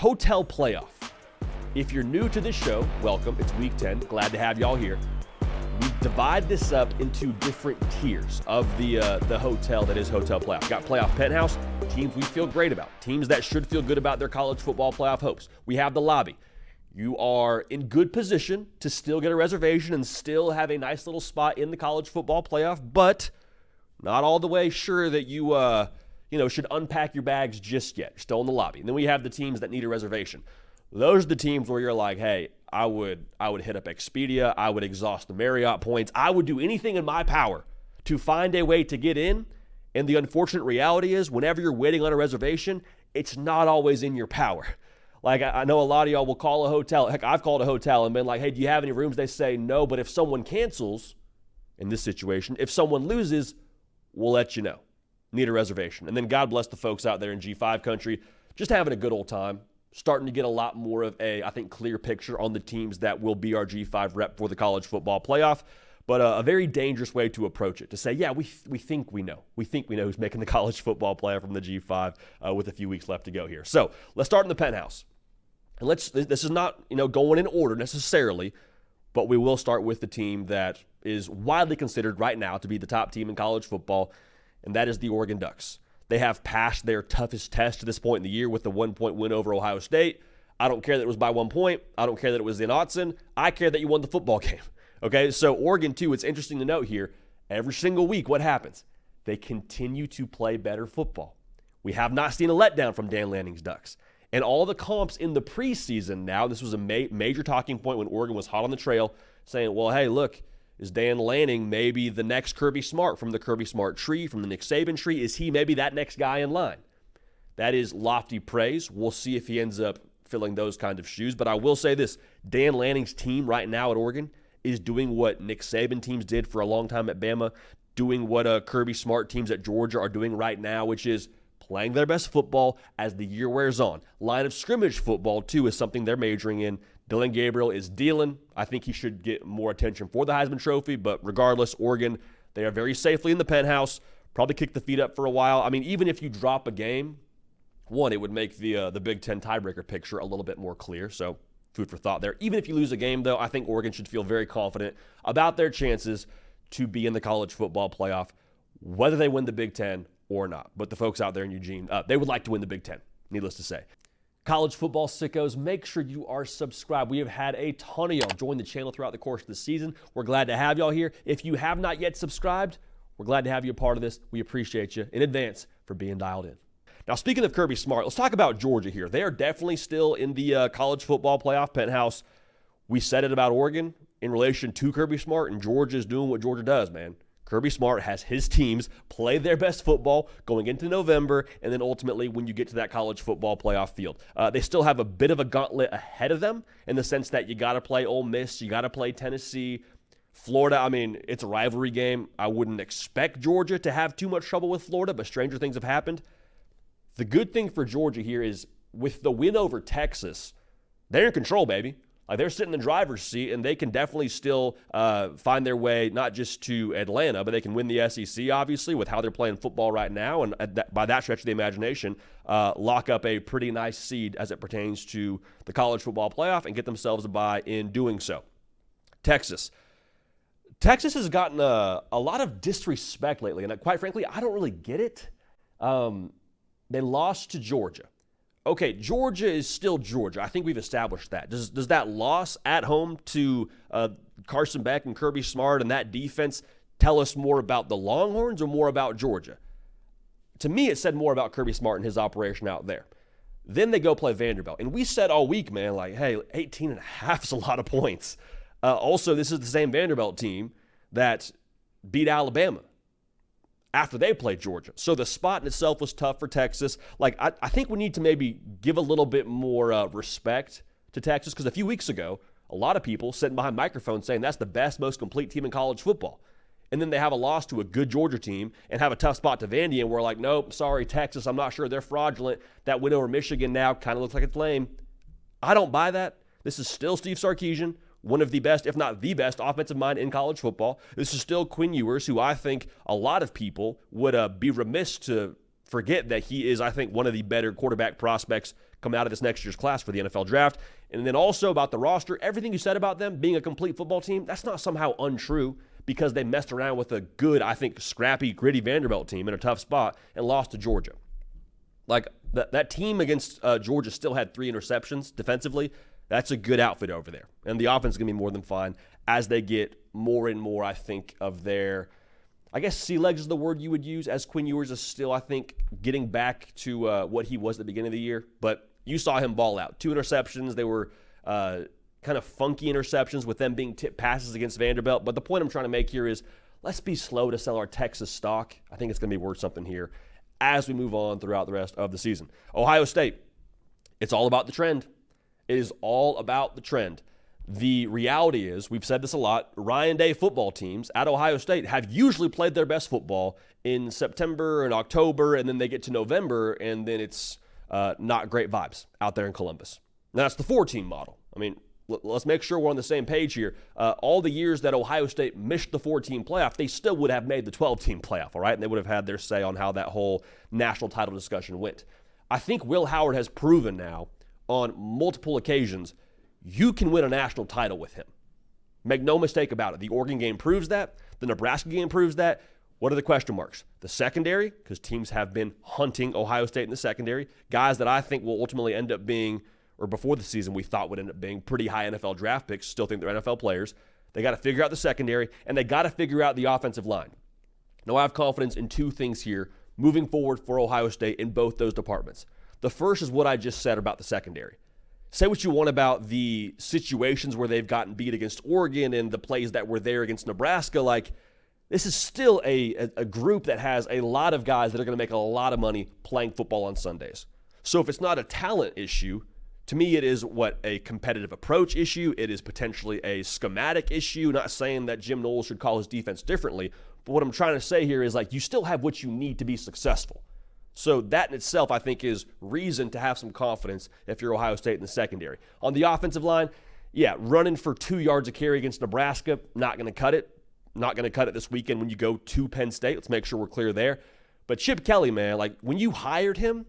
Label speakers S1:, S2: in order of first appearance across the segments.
S1: hotel playoff. If you're new to this show, welcome. It's week 10. Glad to have y'all here. We divide this up into different tiers of the hotel that is hotel playoff. We got playoff penthouse, teams we feel great about, teams that should feel good about their college football playoff hopes. We have the lobby. You are in good position to still get a reservation and still have a nice little spot in the college football playoff, but not all the way sure that you should unpack your bags just yet. You're still in the lobby. And then we have the teams that need a reservation. Those are the teams where you're like, hey, I would hit up Expedia. I would exhaust the Marriott points. I would do anything in my power to find a way to get in. And the unfortunate reality is whenever you're waiting on a reservation, it's not always in your power. Like, I know a lot of y'all will call a hotel. Heck, I've called a hotel and been like, hey, do you have any rooms? They say no, but if someone cancels in this situation, if someone loses, we'll let you know. Need a reservation. And then God bless the folks out there in G5 country, just having a good old time, starting to get a lot more of a, I think, clear picture on the teams that will be our G5 rep for the college football playoff. But a very dangerous way to approach it, to say, yeah, we think we know. We think we know who's making the college football playoff from the G5 with a few weeks left to go here. So let's start in the penthouse. And this is not, going in order necessarily, but we will start with the team that is widely considered right now to be the top team in college football, and that is the Oregon Ducks. They have passed their toughest test to this point in the year with the 1-point win over Ohio State. I don't care that it was by 1 point. I don't care that it was in Autzen. I care that you won the football game. Okay, so Oregon, too, it's interesting to note here, every single week, what happens? They continue to play better football. We have not seen a letdown from Dan Lanning's Ducks. And all the comps in the preseason now, this was a major talking point when Oregon was hot on the trail, saying, well, hey, look, is Dan Lanning maybe the next Kirby Smart from the Kirby Smart tree, from the Nick Saban tree? Is he maybe that next guy in line? That is lofty praise. We'll see if he ends up filling those kind of shoes. But I will say this, Dan Lanning's team right now at Oregon is doing what Nick Saban teams did for a long time at Bama, doing what Kirby Smart teams at Georgia are doing right now, which is playing their best football as the year wears on. Line of scrimmage football, too, is something they're majoring in. Dylan Gabriel is dealing. I think he should get more attention for the Heisman Trophy, but regardless, Oregon, they are very safely in the penthouse, probably kick the feet up for a while. I mean, even if you drop a game, one, it would make the Big Ten tiebreaker picture a little bit more clear, so food for thought there. Even if you lose a game, though, I think Oregon should feel very confident about their chances to be in the college football playoff, whether they win the Big Ten or not. But the folks out there in Eugene, they would like to win the Big Ten, needless to say. College football sickos, make sure you are subscribed. We have had a ton of y'all join the channel throughout the course of the season. We're glad to have y'all here. If you have not yet subscribed, we're glad to have you a part of this. We appreciate you in advance for being dialed in. Now, speaking of Kirby Smart, let's talk about Georgia here. They are definitely still in the college football playoff penthouse. We said it about Oregon in relation to Kirby Smart, and Georgia is doing what Georgia does, man. Kirby Smart has his teams play their best football going into November, and then ultimately when you get to that college football playoff field. They still have a bit of a gauntlet ahead of them in the sense that you got to play Ole Miss, you got to play Tennessee, Florida. I mean, it's a rivalry game. I wouldn't expect Georgia to have too much trouble with Florida, but stranger things have happened. The good thing for Georgia here is with the win over Texas, they're in control, baby. Like, they're sitting in the driver's seat, and they can definitely still find their way not just to Atlanta, but they can win the SEC, obviously, with how they're playing football right now. And by that stretch of the imagination, lock up a pretty nice seed as it pertains to the college football playoff and get themselves a bye in doing so. Texas has gotten a lot of disrespect lately, and quite frankly, I don't really get it. They lost to Georgia. Okay, Georgia is still Georgia. I think we've established that. Does that loss at home to Carson Beck and Kirby Smart and that defense tell us more about the Longhorns or more about Georgia? To me, it said more about Kirby Smart and his operation out there. Then they go play Vanderbilt. And we said all week, man, like, hey, 18.5 is a lot of points. Also, this is the same Vanderbilt team that beat Alabama after they played Georgia. So the spot in itself was tough for Texas. Like, I think we need to maybe give a little bit more respect to Texas, because a few weeks ago, a lot of people sitting behind microphones saying that's the best, most complete team in college football. And then they have a loss to a good Georgia team and have a tough spot to Vandy, and we're like, nope, sorry, Texas, I'm not sure. They're fraudulent. That win over Michigan now kind of looks like it's lame. I don't buy that. This is still Steve Sarkisian, one of the best, if not the best, offensive mind in college football. This is still Quinn Ewers, who I think a lot of people would be remiss to forget that he is, I think, one of the better quarterback prospects coming out of this next year's class for the NFL draft. And then also about the roster, everything you said about them being a complete football team, that's not somehow untrue because they messed around with a good, I think, scrappy, gritty Vanderbilt team in a tough spot and lost to Georgia. Like, that team against Georgia still had 3 interceptions defensively. That's a good outfit over there. And the offense is going to be more than fine as they get more and more, I think, of their, I guess sea legs is the word you would use, as Quinn Ewers is still, I think, getting back to what he was at the beginning of the year. But you saw him ball out. 2 interceptions. They were kind of funky interceptions with them being tipped passes against Vanderbilt. But the point I'm trying to make here is let's be slow to sell our Texas stock. I think it's going to be worth something here as we move on throughout the rest of the season. Ohio State, it's all about the trend. It is all about the trend. The reality is, we've said this a lot, Ryan Day football teams at Ohio State have usually played their best football in September and October, and then they get to November, and then it's not great vibes out there in Columbus. Now, that's the 4-team model. I mean, let's make sure we're on the same page here. All the years that Ohio State missed the 4-team playoff, they still would have made the 12-team playoff, all right? And they would have had their say on how that whole national title discussion went. I think Will Howard has proven now on multiple occasions you can win a national title with him. Make no mistake about it. The Oregon game proves that. The Nebraska game proves that. What are the question marks? The secondary, because teams have been hunting Ohio State in the secondary. Guys that I think will ultimately end up being, or before the season we thought would end up being pretty high NFL draft picks, still think they're NFL players. They got to figure out the secondary, and they got to figure out the offensive line. Now, I have confidence in 2 things here moving forward for Ohio State in both those departments. The first is what I just said about the secondary. Say what you want about the situations where they've gotten beat against Oregon and the plays that were there against Nebraska. Like, this is still a group that has a lot of guys that are going to make a lot of money playing football on Sundays. So if it's not a talent issue, to me it is a competitive approach issue. It is potentially a schematic issue. Not saying that Jim Knowles should call his defense differently, but what I'm trying to say here is, like, you still have what you need to be successful. So that in itself, I think, is reason to have some confidence if you're Ohio State in the secondary. On the offensive line, yeah, running for 2 yards a carry against Nebraska, not going to cut it. Not going to cut it this weekend when you go to Penn State. Let's make sure we're clear there. But Chip Kelly, man, like, when you hired him,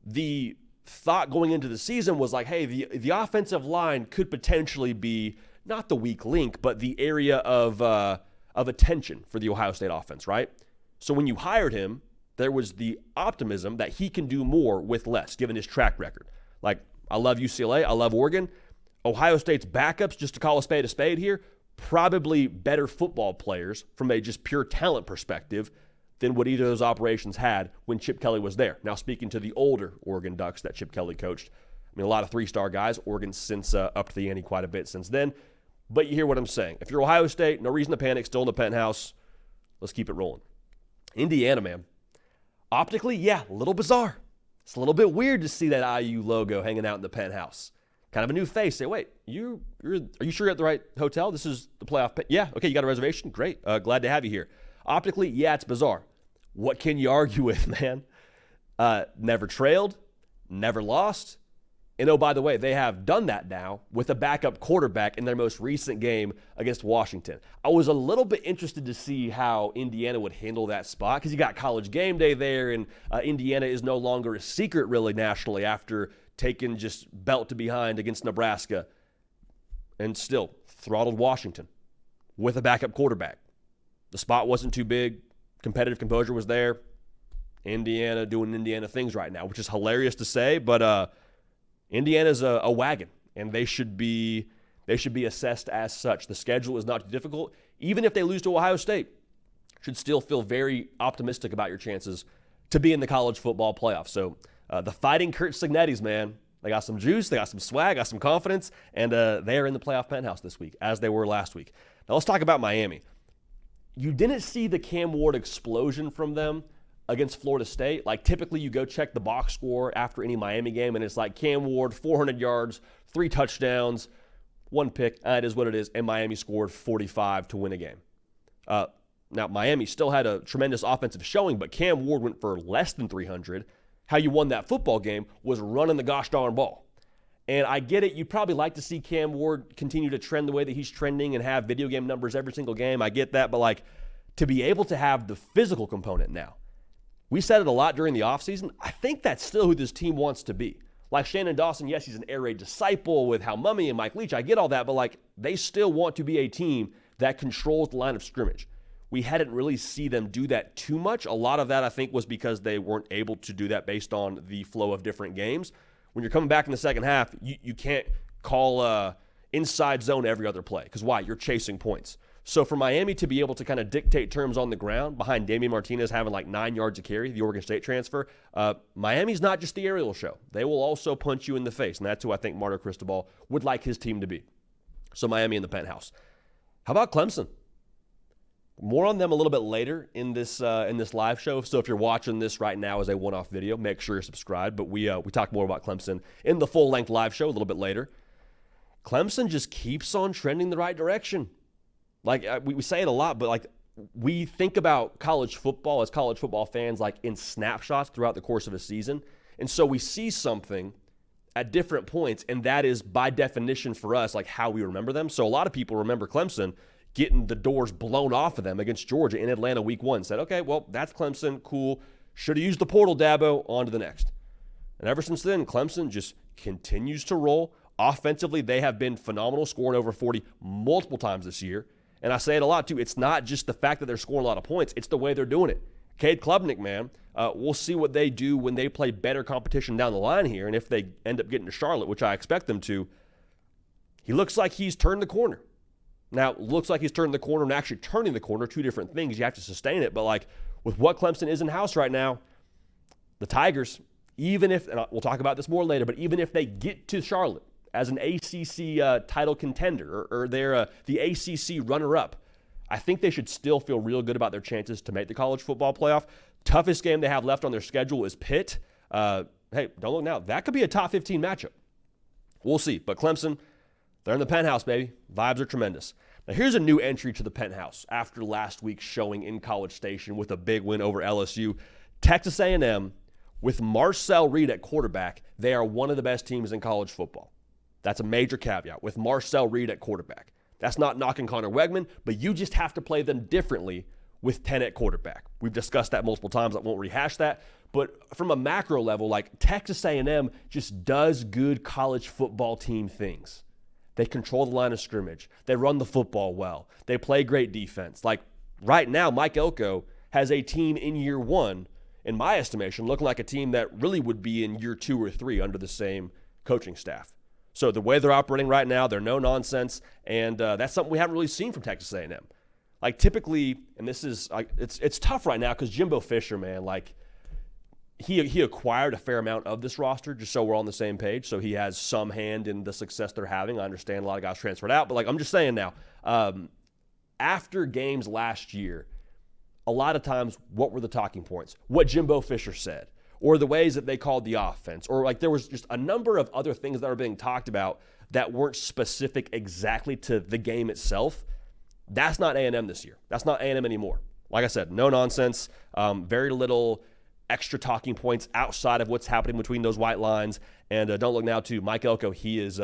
S1: the thought going into the season was like, hey, the offensive line could potentially be not the weak link, but the area of attention for the Ohio State offense, right? So when you hired him, there was the optimism that he can do more with less, given his track record. Like, I love UCLA, I love Oregon. Ohio State's backups, just to call a spade here, probably better football players from a just pure talent perspective than what either of those operations had when Chip Kelly was there. Now, speaking to the older Oregon Ducks that Chip Kelly coached, I mean, a lot of 3-star guys. Oregon's since upped the ante quite a bit since then. But you hear what I'm saying. If you're Ohio State, no reason to panic, still in the penthouse. Let's keep it rolling. Indiana, man. Optically, yeah, a little bizarre. It's a little bit weird to see that IU logo hanging out in the penthouse. Kind of a new face. Say, wait, are you sure you're at the right hotel? This is the playoff. Yeah, okay, you got a reservation? Great. Glad to have you here. Optically, yeah, it's bizarre. What can you argue with, man? Never trailed, never lost. And oh, by the way, they have done that now with a backup quarterback in their most recent game against Washington. I was a little bit interested to see how Indiana would handle that spot because you got College Game Day there, and Indiana is no longer a secret really nationally after taking just belt to behind against Nebraska and still throttled Washington with a backup quarterback. The spot wasn't too big. Competitive composure was there. Indiana doing Indiana things right now, which is hilarious to say, but Indiana's a wagon, and they should be assessed as such. The schedule is not too difficult. Even if they lose to Ohio State, should still feel very optimistic about your chances to be in the college football playoff. So the Fighting Kurt Cignettis, man, they got some juice, they got some swag, got some confidence, and they are in the playoff penthouse this week, as they were last week. Now let's talk about Miami. You didn't see the Cam Ward explosion from them against Florida State. Like, typically you go check the box score after any Miami game, and it's like Cam Ward, 400 yards, 3 touchdowns, 1 pick. It is what it is, and Miami scored 45 to win a game. Now, Miami still had a tremendous offensive showing, but Cam Ward went for less than 300. How you won that football game was running the gosh darn ball. And I get it. You'd probably like to see Cam Ward continue to trend the way that he's trending and have video game numbers every single game. I get that. But, like, to be able to have the physical component now, We said it a lot during the offseason. I think that's still who this team wants to be. Like Shannon Dawson, yes, he's an air raid disciple with Hal Mummy and Mike Leach. I get all that, but like they still want to be a team that controls the line of scrimmage. We hadn't really seen them do that too much. A lot of that, I think, was because they weren't able to do that based on the flow of different games. When you're coming back in the second half, you can't call inside zone every other play. Because why? You're chasing points. So for Miami to be able to kind of dictate terms on the ground behind Damian Martinez having like 9 yards a carry, the Oregon State transfer, Miami's not just the aerial show. They will also punch you in the face, and that's who I think Marco Cristobal would like his team to be. So Miami in the penthouse. How about Clemson? More on them a little bit later in this live show. So if you're watching this right now as a one-off video, make sure you're subscribed. But we talk more about Clemson in the full-length live show a little bit later. Clemson just keeps on trending the right direction. Like, we say it a lot, but, like, we think about college football as college football fans, like, in snapshots throughout the course of a season. And so we see something at different points, and that is, by definition for us, like, how we remember them. So a lot of people remember Clemson getting the doors blown off of them against Georgia in Atlanta week 1. Said, okay, well, that's Clemson. Cool. Should have used the portal, Dabo. On to the next. And ever since then, Clemson just continues to roll. Offensively, they have been phenomenal, scoring over 40 multiple times this year. And I say it a lot, too. It's not just the fact that they're scoring a lot of points. It's the way they're doing it. Cade Klubnik, man, we'll see what they do when they play better competition down the line here. And if they end up getting to Charlotte, which I expect them to, he looks like he's turned the corner. Now, looks like he's turned the corner and actually turning the corner, two different things. You have to sustain it. But, like, with what Clemson is in house right now, the Tigers, even if, and we'll talk about this more later, but even if they get to Charlotte as an ACC title contender or they're the ACC runner-up, I think they should still feel real good about their chances to make the college football playoff. Toughest game they have left on their schedule is Pitt. Hey, don't look now. That could be a top 15 matchup. We'll see. But Clemson, they're in the penthouse, baby. Vibes are tremendous. Now, here's a new entry to the penthouse after last week's showing in College Station with a big win over LSU. Texas A&M, with Marcel Reed at quarterback, they are one of the best teams in college football. That's a major caveat with Marcel Reed at quarterback. That's not knocking Connor Wegman, but you just have to play them differently with 10 at quarterback. We've discussed that multiple times. I won't rehash that. But from a macro level, like Texas A&M just does good college football team things. They control the line of scrimmage. They run the football well. They play great defense. Like right now, Mike Elko has a team in year 1, in my estimation, looking like a team that really would be in year 2 or 3 under the same coaching staff. So the way they're operating right now, they're no nonsense, and that's something we haven't really seen from Texas A&M. Like typically, and this is it's tough right now because Jimbo Fisher, man, like he acquired a fair amount of this roster just so we're on the same page. So he has some hand in the success they're having. I understand a lot of guys transferred out, but like I'm just saying now, after games last year, a lot of times what were the talking points? What Jimbo Fisher said, or the ways that they called the offense, or like there was just a number of other things that were being talked about that weren't specific exactly to the game itself. That's not A&M this year. That's not A&M anymore. Like I said, no nonsense, very little extra talking points outside of what's happening between those white lines. And don't look now to Mike Elko. He is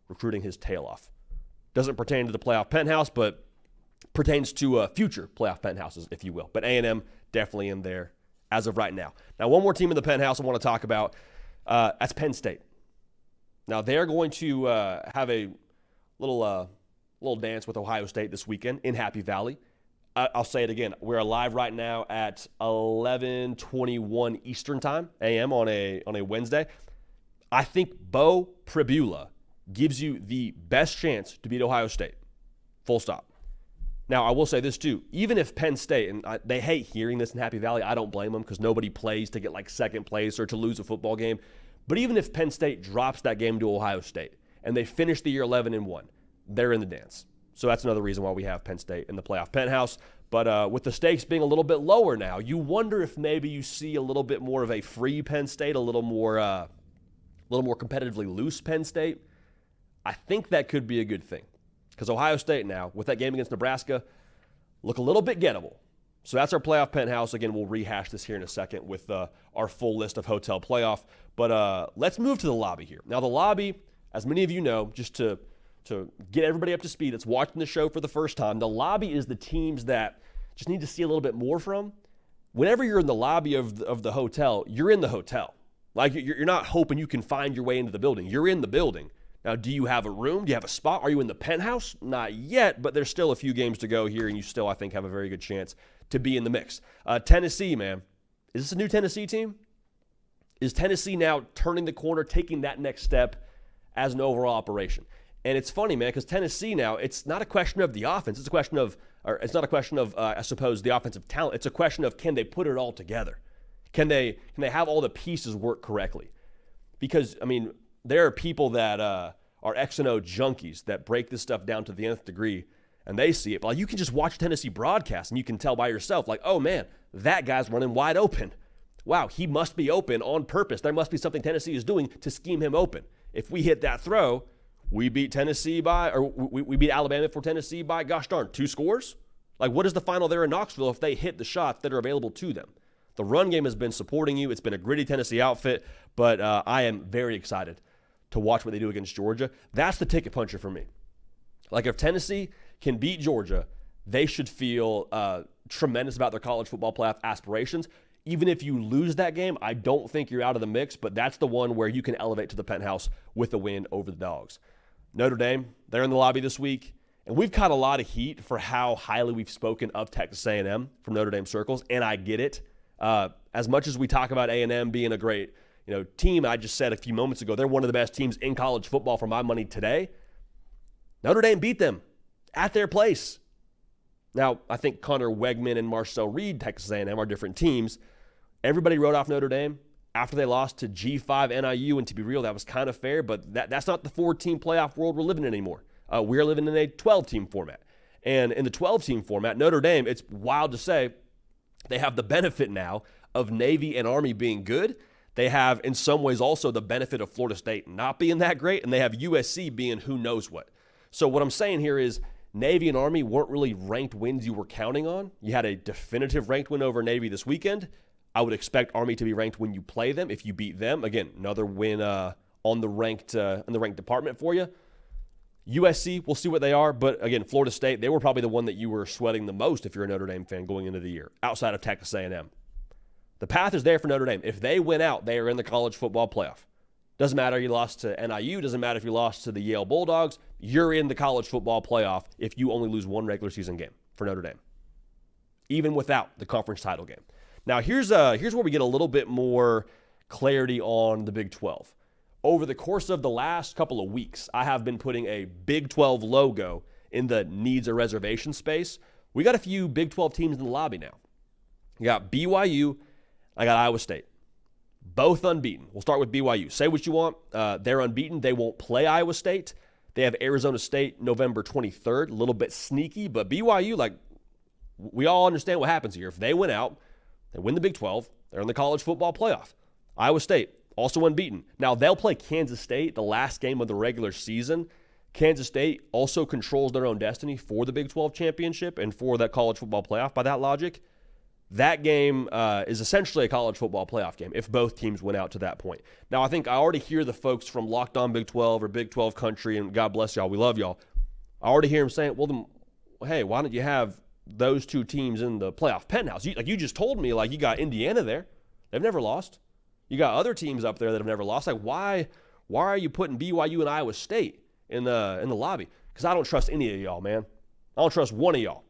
S1: recruiting his tail off. Doesn't pertain to the playoff penthouse, but pertains to future playoff penthouses, if you will. But A&M definitely in there as of right now. Now, one more team in the penthouse I want to talk about. That's Penn State. Now, they're going to have a little dance with Ohio State this weekend in Happy Valley. I'll say it again. We're live right now at 11:21 Eastern Time, a.m. on a Wednesday. I think Bo Pribula gives you the best chance to beat Ohio State. Full stop. Now, I will say this too. Even if Penn State, and they hate hearing this in Happy Valley, I don't blame them because nobody plays to get like second place or to lose a football game. But even if Penn State drops that game to Ohio State and they finish the year 11-1, they're in the dance. So that's another reason why we have Penn State in the playoff penthouse. But with the stakes being a little bit lower now, you wonder if maybe you see a little bit more of a free Penn State, a little more competitively loose Penn State. I think that could be a good thing because Ohio State now, with that game against Nebraska, look a little bit gettable. So that's our playoff penthouse. Again, we'll rehash this here in a second with our full list of hotel playoff. But let's move to the lobby here. Now, the lobby, as many of you know, just to get everybody up to speed that's watching the show for the first time, the lobby is the teams that just need to see a little bit more from. whenever you're in the lobby of the hotel, you're in the hotel. Like, you're not hoping you can find your way into the building. You're in the building. Now, do you have a room? Do you have a spot? Are you in the penthouse? Not yet, but there's still a few games to go here, and you still, I think, have a very good chance to be in the mix. Tennessee, man. Is this a new Tennessee team? Is Tennessee now turning the corner, taking that next step as an overall operation? And it's funny, man, because Tennessee now, it's not a question of the offense. It's a question of, or it's not a question of, I suppose, the offensive talent. It's a question of, can they put it all together? Can they have all the pieces work correctly? Because, I mean, there are people that are X and O junkies that break this stuff down to the nth degree, and they see it. But like, you can just watch Tennessee broadcast, and you can tell by yourself, like, oh, man, that guy's running wide open. Wow, he must be open on purpose. There must be something Tennessee is doing to scheme him open. If we hit that throw, we beat Tennessee by, or we beat Alabama for Tennessee by, gosh darn, 2 scores? Like, what is the final there in Knoxville if they hit the shots that are available to them? The run game has been supporting you. It's been a gritty Tennessee outfit, but I am very excited to watch what they do against Georgia. That's the ticket puncher for me. Like, if Tennessee can beat Georgia, they should feel tremendous about their college football playoff aspirations. Even if you lose that game, I don't think you're out of the mix, but that's the one where you can elevate to the penthouse with a win over the Dogs. Notre Dame, they're in the lobby this week, and we've caught a lot of heat for how highly we've spoken of Texas A&M from Notre Dame circles, and I get it. As much as we talk about A&M being a great team, I just said a few moments ago, they're one of the best teams in college football for my money today. Notre Dame beat them at their place. Now, I think Connor Wegman and Marcel Reed, Texas A&M, are different teams. Everybody wrote off Notre Dame after they lost to G5 NIU, and to be real, that was kind of fair, but that's not the 4-team playoff world we're living in anymore. We're living in a 12-team format. And in the 12-team format, Notre Dame, it's wild to say, they have the benefit now of Navy and Army being good. They have, in some ways, also the benefit of Florida State not being that great, and they have USC being who knows what. So what I'm saying here is Navy and Army weren't really ranked wins you were counting on. You had a definitive ranked win over Navy this weekend. I would expect Army to be ranked when you play them. If you beat them, again, another win on the ranked department for you. USC, we'll see what they are. But again, Florida State, they were probably the one that you were sweating the most if you're a Notre Dame fan going into the year, outside of Texas A&M. The path is there for Notre Dame. If they win out, they are in the college football playoff. Doesn't matter if you lost to NIU. Doesn't matter if you lost to the Yale Bulldogs. You're in the college football playoff if you only lose one regular season game for Notre Dame, even without the conference title game. Now, here's where we get a little bit more clarity on the Big 12. Over the course of the last couple of weeks, I have been putting a Big 12 logo in the needs a reservation space. We got a few Big 12 teams in the lobby now. You got BYU, I got Iowa State. Both unbeaten. We'll start with BYU. Say what you want. They're unbeaten. They won't play Iowa State. They have Arizona State November 23rd. A little bit sneaky, but BYU, like, we all understand what happens here. If they win out, they win the Big 12, they're in the college football playoff. Iowa State, also unbeaten. Now, they'll play Kansas State the last game of the regular season. Kansas State also controls their own destiny for the Big 12 championship and for that college football playoff by that logic. That game is essentially a college football playoff game if both teams went out to that point. Now, I think I already hear the folks from Locked On Big 12 or Big 12 Country, and God bless y'all, we love y'all. I already hear them saying, well, then, hey, why don't you have those two teams in the playoff penthouse? You just told me, like, you got Indiana there. They've never lost. You got other teams up there that have never lost. Like, why are you putting BYU and Iowa State in the lobby? Because I don't trust any of y'all, man. I don't trust one of y'all.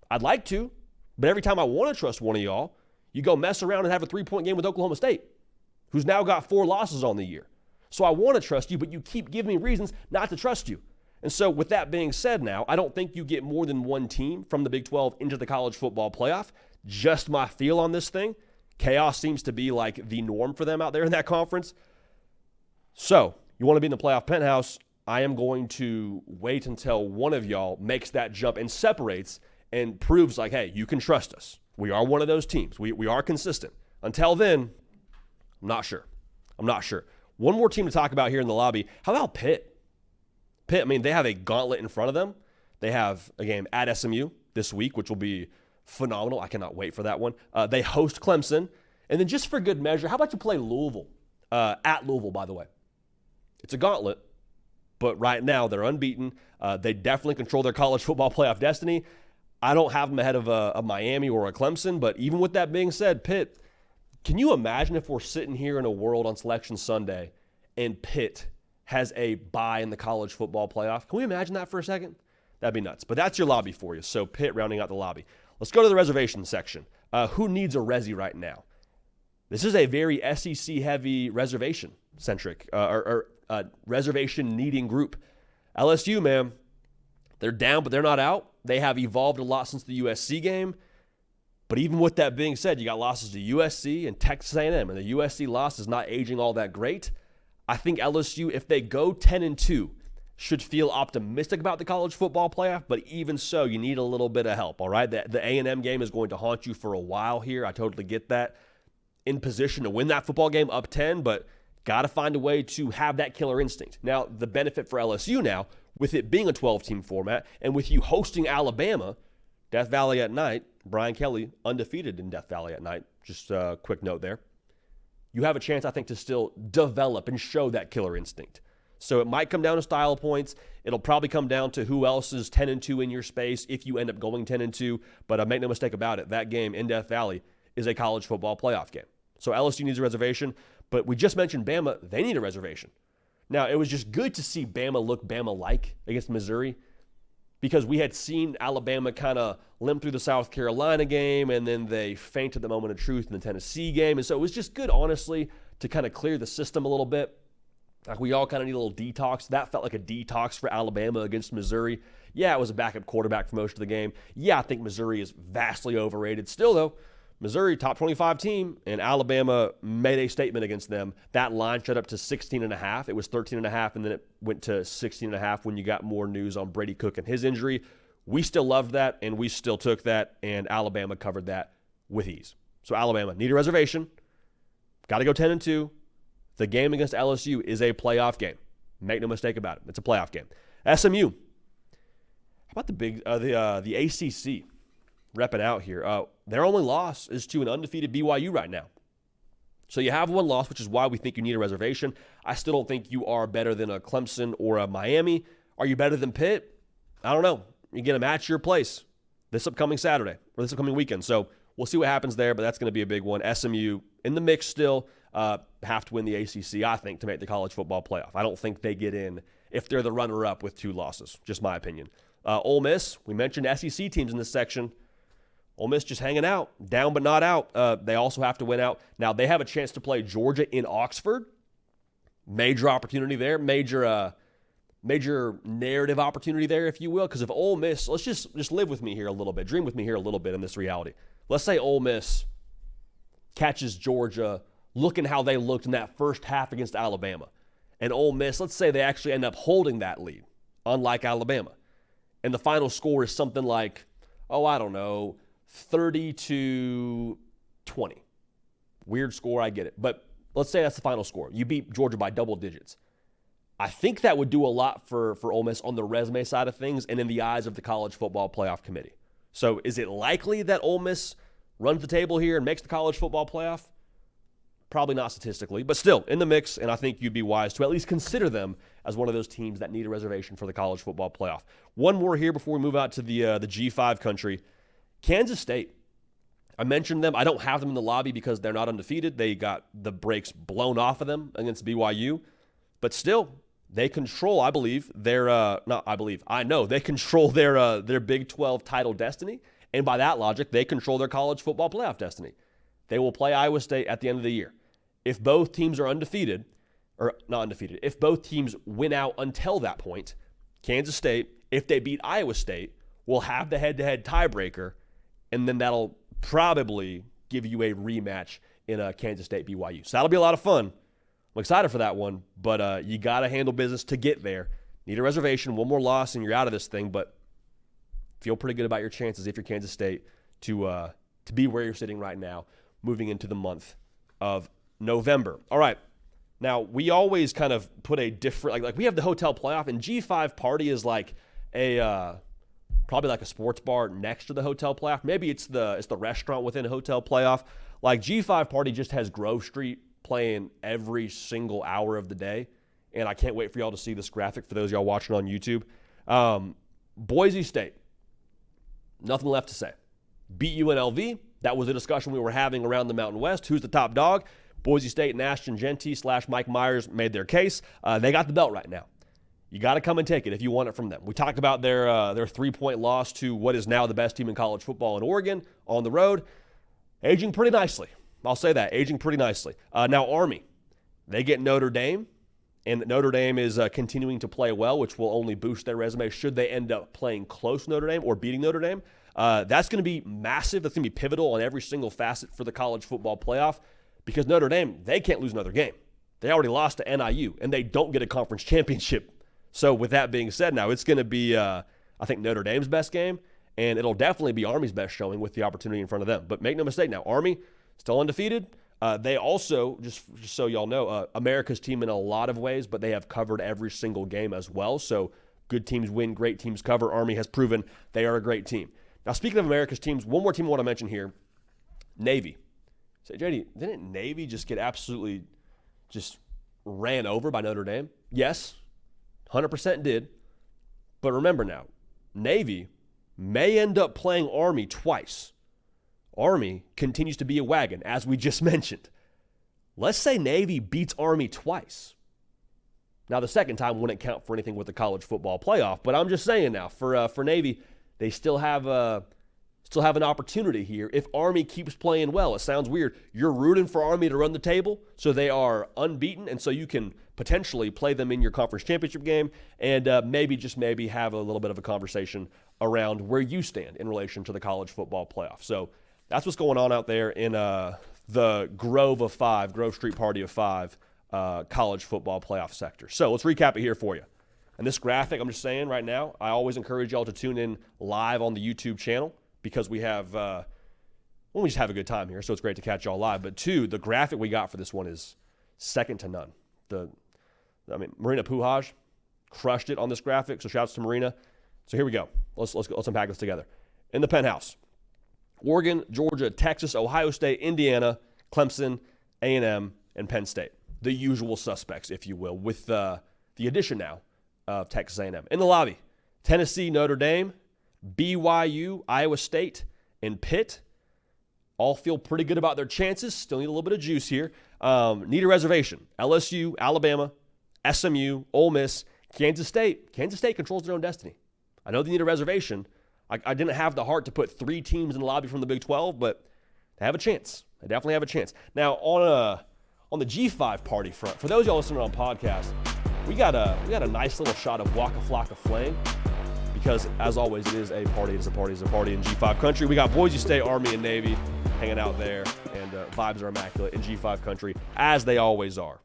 S1: I'd like to, but every time I want to trust one of y'all, you go mess around and have a 3-point game with Oklahoma State, who's now got 4 losses on the year. So I want to trust you, but you keep giving me reasons not to trust you. And so with that being said now, I don't think you get more than one team from the Big 12 into the college football playoff. Just my feel on this thing. Chaos seems to be like the norm for them out there in that conference. So you want to be in the playoff penthouse, I am going to wait until one of y'all makes that jump and separates and proves like, hey, you can trust us. We are one of those teams. We are consistent. Until then, I'm not sure. One more team to talk about here in the lobby. How about Pitt? Pitt, I mean, they have a gauntlet in front of them. They have a game at SMU this week, which will be phenomenal. I cannot wait for that one. They host Clemson. And then just for good measure, how about you play Louisville? At Louisville, by the way. It's a gauntlet, but right now they're unbeaten. They definitely control their college football playoff destiny. I don't have them ahead of a Miami or a Clemson, but even with that being said, Pitt, can you imagine if we're sitting here in a world on Selection Sunday and Pitt has a bye in the college football playoff? Can we imagine that for a second? That'd be nuts. But that's your lobby for you. So Pitt rounding out the lobby. Let's go to the reservation section. Who needs a resi right now? This is a very SEC-heavy reservation-centric or reservation-needing group. LSU, man, they're down, but they're not out. They have evolved a lot since the USC game. But even with that being said, you got losses to USC and Texas A&M, and the USC loss is not aging all that great. I think LSU, if they go 10-2, should feel optimistic about the college football playoff, but even so, you need a little bit of help, all right? The A&M game is going to haunt you for a while here. I totally get that. In position to win that football game up 10, but got to find a way to have that killer instinct. Now, the benefit for LSU now, with it being a 12-team format, and with you hosting Alabama, Death Valley at night, Brian Kelly undefeated in Death Valley at night. Just a quick note there. You have a chance, I think, to still develop and show that killer instinct. So it might come down to style points. It'll probably come down to who else is 10-2 in your space if you end up going 10-2. But make no mistake about it, that game in Death Valley is a college football playoff game. So LSU needs a reservation, but we just mentioned Bama. They need a reservation. Now, it was just good to see Bama look Bama-like against Missouri because we had seen Alabama kind of limp through the South Carolina game, and then they fainted the moment of truth in the Tennessee game. And so it was just good, honestly, to kind of clear the system a little bit. Like we all kind of need a little detox. That felt like a detox for Alabama against Missouri. Yeah, it was a backup quarterback for most of the game. Yeah, I think Missouri is vastly overrated. Still, though, Missouri, top 25 team, and Alabama made a statement against them. That line shot up to 16.5. It was 13.5, and then it went to 16.5 when you got more news on Brady Cook and his injury. We still loved that, and we still took that, and Alabama covered that with ease. So Alabama, need a reservation. Got to go 10-2. The game against LSU is a playoff game. Make no mistake about it. It's a playoff game. SMU. How about the ACC? Repping out here. Their only loss is to an undefeated BYU right now. So you have one loss, which is why we think you need a reservation. I still don't think you are better than a Clemson or a Miami. Are you better than Pitt? I don't know. You get them at your place this upcoming Saturday or this upcoming weekend. So we'll see what happens there, but that's going to be a big one. SMU in the mix still. Have to win the ACC, I think, to make the college football playoff. I don't think they get in if they're the runner-up with 2 losses. Just my opinion. Ole Miss, we mentioned SEC teams in this section. Ole Miss just hanging out, down but not out. They also have to win out. Now, they have a chance to play Georgia in Oxford. Major opportunity there. Major narrative opportunity there, if you will. Because if Ole Miss, let's just live with me here a little bit. Dream with me here a little bit in this reality. Let's say Ole Miss catches Georgia looking how they looked in that first half against Alabama. And Ole Miss, let's say they actually end up holding that lead, unlike Alabama. And the final score is something like, I don't know, 30-20. Weird score, I get it. But let's say that's the final score. You beat Georgia by double digits. I think that would do a lot for Ole Miss on the resume side of things and in the eyes of the College Football Playoff Committee. So is it likely that Ole Miss runs the table here and makes the College Football Playoff? Probably not statistically, but still in the mix, and I think you'd be wise to at least consider them as one of those teams that need a reservation for the College Football Playoff. One more here before we move out to the G5 country. Kansas State. I mentioned them. I don't have them in the lobby because they're not undefeated. They got the brakes blown off of them against BYU. But still, they control, I believe, I know they control their Big 12 title destiny. And by that logic, they control their college football playoff destiny. They will play Iowa State at the end of the year. If both teams are undefeated, or not undefeated, if both teams win out until that point, Kansas State, if they beat Iowa State, will have the head-to-head tiebreaker, and then that'll probably give you a rematch in a Kansas State BYU. So that'll be a lot of fun. I'm excited for that one, but you got to handle business to get there. Need a reservation, one more loss, and you're out of this thing, but feel pretty good about your chances if you're Kansas State to be where you're sitting right now, moving into the month of November. All right. Now, we always kind of put a different, like we have the hotel playoff, and G5 Party is like probably like a sports bar next to the hotel playoff. Maybe it's the restaurant within a hotel playoff. Like G5 Party just has Grove Street playing every single hour of the day, and I can't wait for y'all to see this graphic for those of y'all watching on YouTube. Boise State. Nothing left to say. Beat UNLV. That was a discussion we were having around the Mountain West. Who's the top dog? Boise State and Ashton Genty / Mike Myers made their case. They got the belt right now. You got to come and take it if you want it from them. We talked about their 3-point loss to what is now the best team in college football in Oregon on the road. Aging pretty nicely. I'll say that, aging pretty nicely. Now Army, they get Notre Dame, and Notre Dame is continuing to play well, which will only boost their resume should they end up playing close to Notre Dame or beating Notre Dame. That's going to be massive. That's going to be pivotal on every single facet for the college football playoff because Notre Dame, they can't lose another game. They already lost to NIU, and they don't get a conference championship. So with that being said, now it's going to be, I think, Notre Dame's best game, and it'll definitely be Army's best showing with the opportunity in front of them. But make no mistake now, Army still undefeated. They also, just so y'all know, America's team in a lot of ways, but they have covered every single game as well. So good teams win, great teams cover. Army has proven they are a great team. Now, speaking of America's teams, one more team I want to mention here, Navy. Say, JD, didn't Navy just get absolutely just ran over by Notre Dame? Yes, 100% did. But remember now, Navy may end up playing Army twice. Army continues to be a wagon, as we just mentioned. Let's say Navy beats Army twice. Now, the second time wouldn't count for anything with the college football playoff, but I'm just saying now, for Navy, they still have an opportunity here if Army keeps playing well. It sounds weird. You're rooting for Army to run the table, so they are unbeaten, and so you can potentially play them in your conference championship game and maybe have a little bit of a conversation around where you stand in relation to the college football playoff. So that's what's going on out there in the Grove Street Party of Five college football playoff sector. So let's recap it here for you. And this graphic, I'm just saying right now, I always encourage y'all to tune in live on the YouTube channel because we have, we just have a good time here, so it's great to catch y'all live. But two, the graphic we got for this one is second to none. Marina Puhaj crushed it on this graphic, so shouts to Marina. So here we go. Let's unpack this together. In the penthouse, Oregon, Georgia, Texas, Ohio State, Indiana, Clemson, A&M, and Penn State. The usual suspects, if you will, with the addition now of Texas A&M. In the lobby, Tennessee, Notre Dame, BYU, Iowa State, and Pitt all feel pretty good about their chances. Still need a little bit of juice here. Need a reservation. LSU, Alabama, SMU, Ole Miss, Kansas State. Kansas State controls their own destiny. I know they need a reservation. I didn't have the heart to put 3 teams in the lobby from the Big 12, but they have a chance. They definitely have a chance. Now, on the G5 party front, for those of y'all listening on podcast, we got a nice little shot of Waka Flocka Flame because, as always, it is a party. It is a party. It is a party in G5 country. We got Boise State, Army, and Navy hanging out there, and vibes are immaculate in G5 country, as they always are.